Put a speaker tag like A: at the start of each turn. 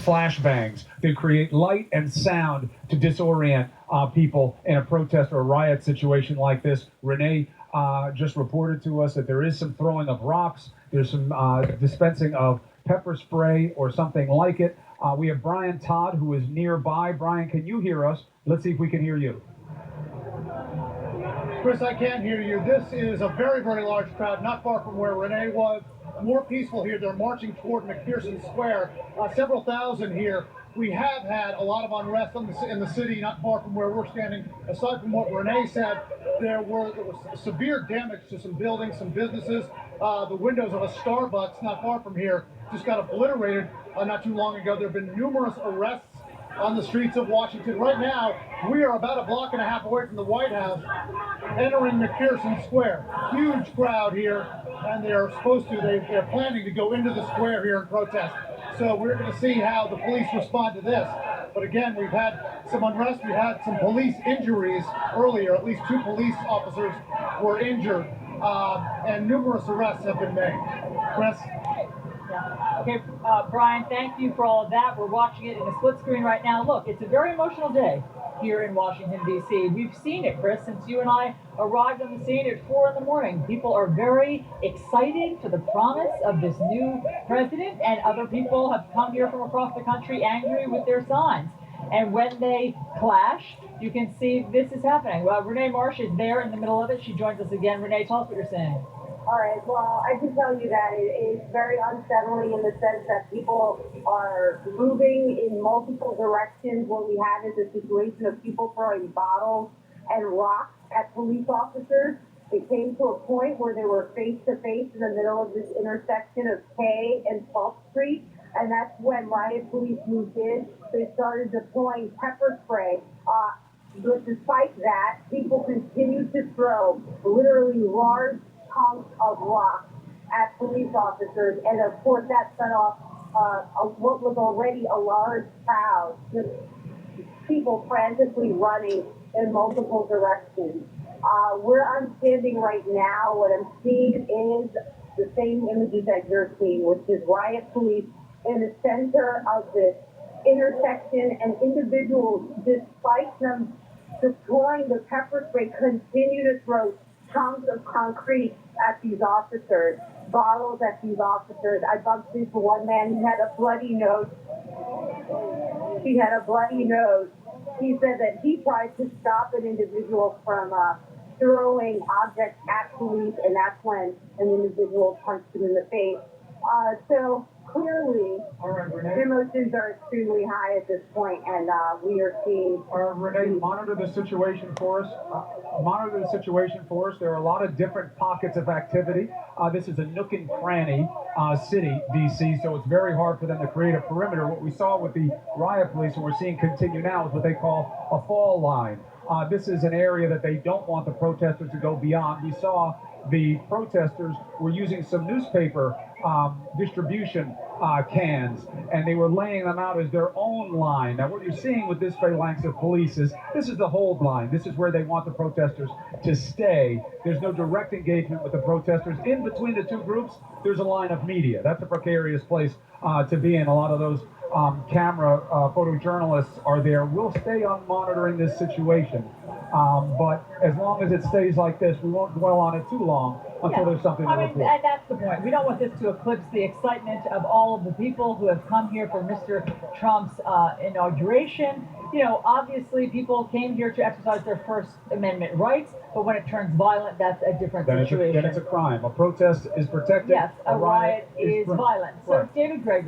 A: flashbangs. They create light and sound to disorient people in a protest or a riot situation like this. Renee just reported to us that there is some throwing of rocks. There's some dispensing of pepper spray or something like it. We have Brian Todd, who is nearby. Brian, can you hear us? Let's see if we can hear you.
B: Chris, I can hear you. This is a very, very large crowd, not far from where Renee was. More peaceful here. They're marching toward McPherson Square. Several thousand here. We have had a lot of unrest in the city, not far from where we're standing. Aside from what Renee said, there was severe damage to some buildings, some businesses. The windows of a Starbucks not far from here just got obliterated not too long ago. There have been numerous arrests on the streets of Washington. Right now, we are about a block and a half away from the White House, entering McPherson Square. Huge crowd here, and they're planning to go into the square here and protest. So we're going to see how the police respond to this. But again, we've had some unrest. We had some police injuries earlier. At least 2 police officers were injured, and numerous arrests have been made. Chris?
C: Yeah. Okay, Brian, thank you for all of that. We're watching it in a split screen right now. Look, it's a very emotional day here in Washington, D.C. We've seen it, Chris, since you and I arrived on the scene at 4 in the morning. People are very excited for the promise of this new president, and other people have come here from across the country angry with their signs. And when they clash, you can see this is happening. Well, Renee Marsh is there in the middle of it. She joins us again. Renee, tell us what you're saying.
D: All right, well, I can tell you that it is very unsettling in the sense that people are moving in multiple directions. What we had is a situation of people throwing bottles and rocks at police officers. It came to a point where they were face to face in the middle of this intersection of K and 12th Street, and that's when riot police moved in. They started deploying pepper spray. But despite that, people continued to throw literally large chunks of rock at police officers, and of course that set off what was already a large crowd, just people frantically running in multiple directions. Where I'm standing right now, what I'm seeing is the same images that you're seeing, which is riot police in the center of this intersection, and individuals, despite them deploying the pepper spray, continue to throw chunks of concrete at these officers, bottles at these officers. I bumped into one man, he had a bloody nose. He said that he tried to stop an individual from throwing objects at police, and that's when an individual punched him in the face. So clearly, emotions are extremely high at this point, and we are seeing.
A: Renee, monitor the situation for us. There are a lot of different pockets of activity. This is a nook and cranny city, D.C., so it's very hard for them to create a perimeter. What we saw with the riot police, and we're seeing continue now, is what they call a fall line. This is an area that they don't want the protesters to go beyond. We saw the protesters were using some newspaper distribution cans, and they were laying them out as their own line. Now, what you're seeing with this phalanx of police is this is the hold line. This is where they want the protesters to stay. There's no direct engagement with the protesters. In between the 2 groups, there's a line of media. That's a precarious place to be in. A lot of those camera photojournalists are there. We'll stay on monitoring this situation, but as long as it stays like this, we won't dwell on it too long until there's something to report.
C: And that's the point. We don't want this to eclipse the excitement of all of the people who have come here for Mr. Trump's inauguration. You know, obviously people came here to exercise their First Amendment rights, but when it turns violent, that's a different situation.
A: Then it's a crime. A protest is protected.
C: Yes, a riot is violent. So, David Gregory.